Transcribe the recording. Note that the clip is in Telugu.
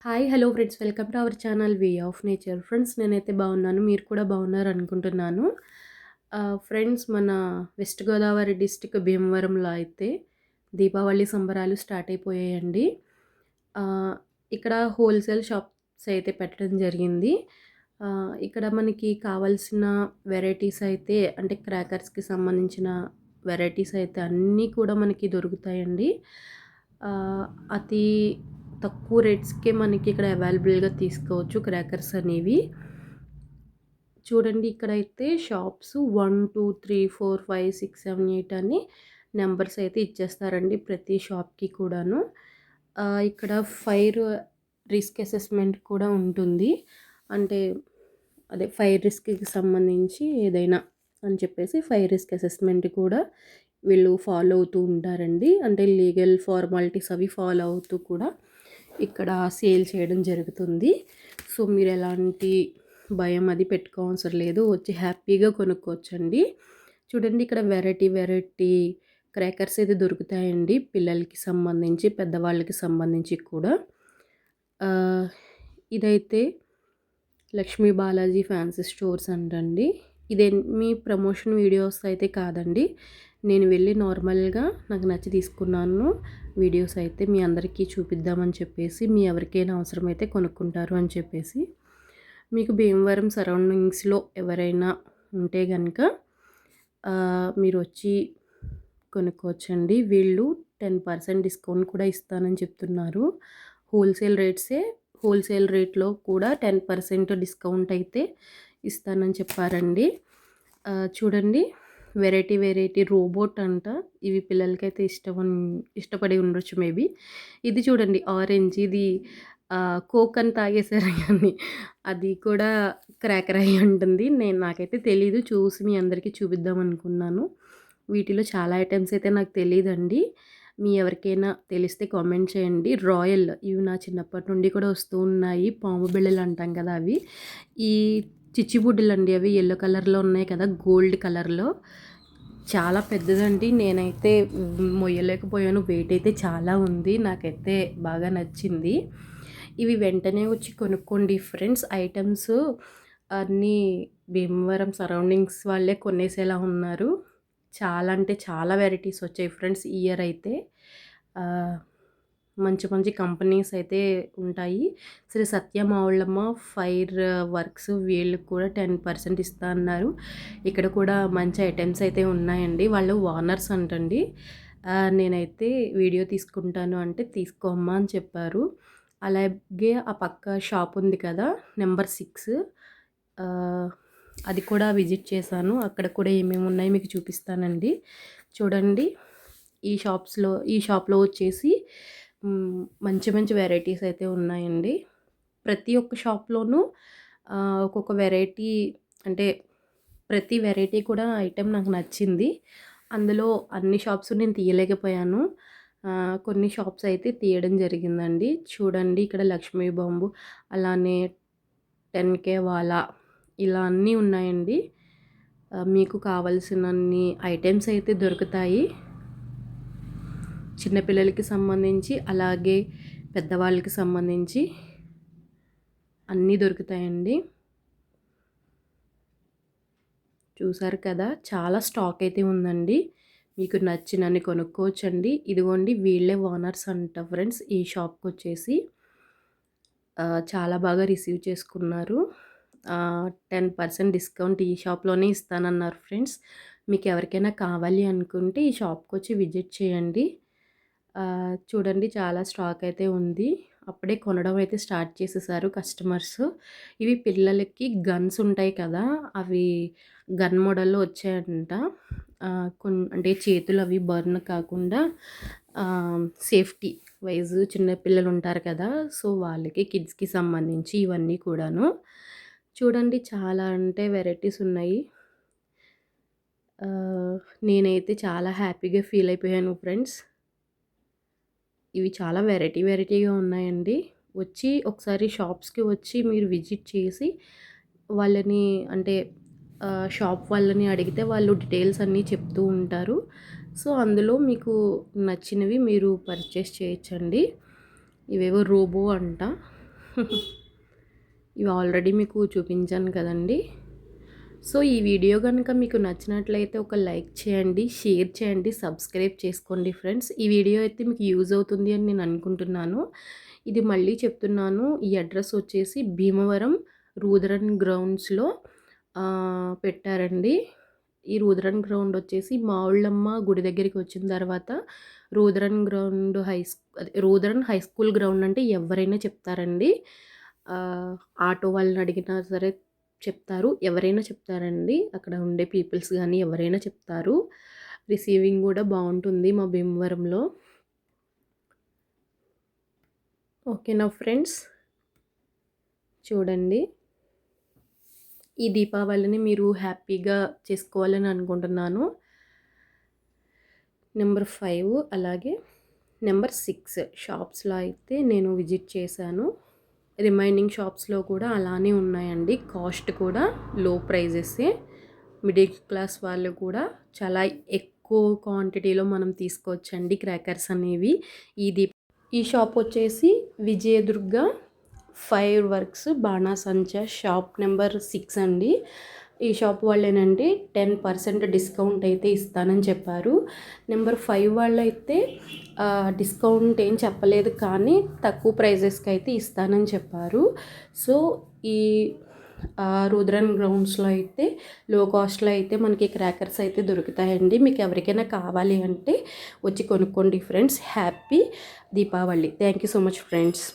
Hi hello friends, welcome to our channel way of nature. Friends, నేనైతే బాగున్నాను, మీరు కూడా బాగున్నారు అనుకుంటున్నాను. ఫ్రెండ్స్, మన వెస్ట్ గోదావరి డిస్టిక్ భీమవరంలో అయితే దీపావళి సంబరాలు స్టార్ట్ అయిపోయాయండి. ఆ, ఇక్కడ హోల్సేల్ షాప్స్ అయితే పెట్టడం జరిగింది. ఇక్కడ మనకి కావాల్సిన వెరైటీస్ అయితే అంటే క్రాకర్స్కి సంబంధించిన వెరైటీస్ అయితే అన్నీ కూడా మనకి దొరుకుతాయండి. ఆ, అతి తక్కువ రేట్స్కే మనకి ఇక్కడ అవైలబుల్గా తీసుకోవచ్చు క్రాకర్స్ అనేవి. చూడండి, ఇక్కడైతే షాప్స్ 1 2 3 4 5 6 7 8 అని నెంబర్స్ అయితే ఇచ్చేస్తారండి ప్రతి షాప్కి కూడాను. ఇక్కడ ఫైర్ రిస్క్ అసెస్మెంట్ కూడా ఉంటుంది. అంటే అదే ఫైర్ రిస్క్కి సంబంధించి ఏదైనా అని చెప్పేసి ఫైర్ రిస్క్ అసెస్మెంట్ కూడా వీళ్ళు ఫాలో అవుతూ ఉంటారండి. అంటే లీగల్ ఫార్మాలిటీస్ అవి ఫాలో అవుతూ కూడా ఇక్కడ సేల్ చేయడం జరుగుతుంది. సో మీరు ఎలాంటి భయం అది పెట్టుకోవసరం లేదు, వచ్చి హ్యాపీగా కొనుక్కోవచ్చండి. చూడండి, ఇక్కడ వెరైటీ వెరైటీ క్రాకర్స్ అయితే దొరుకుతాయండి, పిల్లలకి సంబంధించి పెద్దవాళ్ళకి సంబంధించి కూడా. ఇదైతే లక్ష్మీ బాలాజీ ఫ్యాన్సీ స్టోర్స్ అంటండి. ఇదే మీ ప్రమోషన్ వీడియోస్ అయితే కాదండి, నేను వెళ్ళి నార్మల్గా నాకు నచ్చి తీసుకున్నాను. వీడియోస్ అయితే మీ అందరికీ చూపిద్దామని చెప్పేసి, మీ ఎవరికైనా అవసరమైతే కొనుక్కుంటారు అని చెప్పేసి. మీకు భీమవరం సరౌండింగ్స్లో ఎవరైనా ఉంటే కనుక మీరు వచ్చి కొనుక్కోవచ్చండి. వీళ్ళు 10% డిస్కౌంట్ కూడా ఇస్తానని చెప్తున్నారు. హోల్సేల్ రేట్లో కూడా 10% డిస్కౌంట్ అయితే ఇస్తానని చెప్పారండి. చూడండి, వెరైటీ వెరైటీ రోబోట్ అంట. ఇవి పిల్లలకైతే ఇష్టపడి ఉండొచ్చు మేబీ. ఇది చూడండి, ఆరెంజ్, ఇది కోక్ అని తాగేశారు కానీ అది కూడా క్రాకర్ అయి ఉంటుంది. నాకైతే తెలీదు, చూసి మీ అందరికీ చూపిద్దాం అనుకున్నాను. వీటిలో చాలా ఐటమ్స్ అయితే నాకు తెలియదండి. మీ ఎవరికైనా తెలిస్తే కామెంట్ చేయండి. రాయల్, ఇవి నా చిన్నప్పటి నుండి కూడా వస్తూ ఉన్నాయి. పాము బిళ్ళలు అంటాం కదా అవి. ఈ చిచ్చుబుడ్డలు అండి, అవి ఎల్లో కలర్లో ఉన్నాయి కదా, గోల్డ్ కలర్లో. చాలా పెద్దదండి, నేనైతే మొయ్యలేకపోయాను. వెయిట్ అయితే చాలా ఉంది, నాకైతే బాగా నచ్చింది. ఇవి వెంటనే వచ్చి కొనుక్కోండి ఫ్రెండ్స్. ఐటమ్స్ అన్నీ భీమవరం సరౌండింగ్స్ వాళ్ళే కొనేసేలా ఉన్నారు. చాలా అంటే చాలా వెరైటీస్ వచ్చాయి ఫ్రెండ్స్ ఈ ఇయర్ అయితే. మంచి మంచి కంపెనీస్ అయితే ఉంటాయి. శ్రీ సత్యమౌళమ్మ ఫైర్ వర్క్స్, వీళ్ళకి కూడా 10% ఇస్తా అన్నారు. ఇక్కడ కూడా మంచి ఐటమ్స్ అయితే ఉన్నాయండి. వాళ్ళు ఓనర్స్ అంటండి. నేనైతే వీడియో తీసుకుంటాను అంటే తీసుకోమ్మా అని చెప్పారు. అలాగే ఆ పక్క షాప్ ఉంది కదా, నెంబర్ 6, అది కూడా విజిట్ చేశాను. అక్కడ కూడా ఏమేమి ఉన్నాయో మీకు చూపిస్తానండి. చూడండి, ఈ షాప్లో వచ్చేసి మంచి మంచి వెరైటీస్ అయితే ఉన్నాయండి. ప్రతి ఒక్క షాప్లోనూ ఒక్కొక్క వెరైటీ, అంటే ప్రతి వెరైటీ కూడా ఐటెం నాకు నచ్చింది. అందులో అన్ని షాప్స్ నేను తీయలేకపోయాను, కొన్ని షాప్స్ అయితే తీయడం జరిగిందండి. చూడండి, ఇక్కడ లక్ష్మీ బాంబు, అలానే 10K వాలా, ఇలా అన్నీ ఉన్నాయండి. మీకు కావలసినన్ని ఐటమ్స్ అయితే దొరుకుతాయి. చిన్నపిల్లలకి సంబంధించి అలాగే పెద్దవాళ్ళకి సంబంధించి అన్నీ దొరుకుతాయండి. చూసారు కదా, చాలా స్టాక్ అయితే ఉందండి. మీకు నచ్చినన్ని కొనుక్కోవచ్చండి. ఇదిగోండి, వీళ్ళే ఓనర్స్ అంట ఫ్రెండ్స్. ఈ షాప్కి వచ్చేసి చాలా బాగా రిసీవ్ చేసుకున్నారు. 10% డిస్కౌంట్ ఈ షాప్లోనే ఇస్తానన్నారు ఫ్రెండ్స్. మీకు ఎవరికైనా కావాలి అనుకుంటే ఈ షాప్కి వచ్చి విజిట్ చేయండి. చూడండి, చాలా స్టాక్ అయితే ఉంది. అప్పుడే కొనడం అయితే స్టార్ట్ చేసేసారు కస్టమర్స్. ఇవి పిల్లలకి గన్స్ ఉంటాయి కదా, అవి గన్ మోడల్లో వచ్చాయంట. అంటే చేతులు అవి బర్న్ కాకుండా సేఫ్టీ వైజ్ చిన్నపిల్లలు ఉంటారు కదా, సో వాళ్ళకి కిడ్స్కి సంబంధించి ఇవన్నీ కూడాను. చూడండి, చాలా అంటే వెరైటీస్ ఉన్నాయి. నేనైతే చాలా హ్యాపీగా ఫీల్ అయిపోయాను ఫ్రెండ్స్. ఇవి చాలా వెరైటీగా ఉన్నాయండి. వచ్చి ఒకసారి షాప్స్కి వచ్చి మీరు విజిట్ చేసి వాళ్ళని, అంటే షాప్ వాళ్ళని అడిగితే వాళ్ళు డీటెయిల్స్ అన్నీ చెప్తూ ఉంటారు. సో అందులో మీకు నచ్చినవి మీరు పర్చేస్ చేయొచ్చండి. ఇవేవో రోబో అంట, ఇవి ఆల్రెడీ మీకు చూపించాను కదండి. సో ఈ వీడియో కనుక మీకు నచ్చినట్లయితే ఒక లైక్ చేయండి, షేర్ చేయండి, సబ్స్క్రైబ్ చేసుకోండి ఫ్రెండ్స్. ఈ వీడియో అయితే మీకు యూజ్ అవుతుంది అని నేను అనుకుంటున్నాను. ఇది మళ్ళీ చెప్తున్నాను. ఈ అడ్రస్ వచ్చేసి భీమవరం రూదరన్ గ్రౌండ్స్లో పెట్టారండి. ఈ రూదరన్ గ్రౌండ్ వచ్చేసి మావుళ్ళమ్మ గుడి దగ్గరికి వచ్చిన తర్వాత రూదరన్ గ్రౌండ్ రూదరన్ హై స్కూల్ గ్రౌండ్ అంటే ఎవరైనా చెప్తారండి. ఆటో వాళ్ళని అడిగినా సరే చెప్తారు, ఎవరైనా చెప్తారండి. అక్కడ ఉండే పీపుల్స్ కానీ ఎవరైనా చెప్తారు. రిసీవింగ్ కూడా బాగుంటుంది మా భీమవరంలో. ఓకేనా ఫ్రెండ్స్, చూడండి. ఈ దీపావళిని మీరు హ్యాపీగా చేసుకోవాలని అనుకుంటున్నాను. నెంబర్ 5 అలాగే నెంబర్ 6 షాప్స్లో అయితే నేను విజిట్ చేశాను. రిమైనింగ్ షాప్స్లో కూడా అలానే ఉన్నాయండి. కాస్ట్ కూడా లో ప్రైజెసే. మిడిల్ క్లాస్ వాళ్ళు కూడా చాలా ఎక్కువ క్వాంటిటీలో మనం తీసుకోవచ్చండి క్రాకర్స్ అనేవి. ఈ షాప్ వచ్చేసి విజయదుర్గ ఫైర్ వర్క్స్ బాణాసంచా షాప్ నెంబర్ 6 అండి. ఈ షాప్ వాళ్ళేనండి 10% డిస్కౌంట్ అయితే ఇస్తానని చెప్పారు. నెంబర్ 5 వాళ్ళైతే డిస్కౌంట్ ఏం చెప్పలేదు, కానీ తక్కువ ప్రైజెస్కి అయితే ఇస్తానని చెప్పారు. సో ఈ రూదరన్ గ్రౌండ్స్లో అయితే లో కాస్ట్లో అయితే మనకి క్రాకర్స్ అయితే దొరుకుతాయండి. మీకు ఎవరికైనా కావాలి అంటే వచ్చి కొనుక్కోండి friends. Happy Deepavali. Thank you so much friends.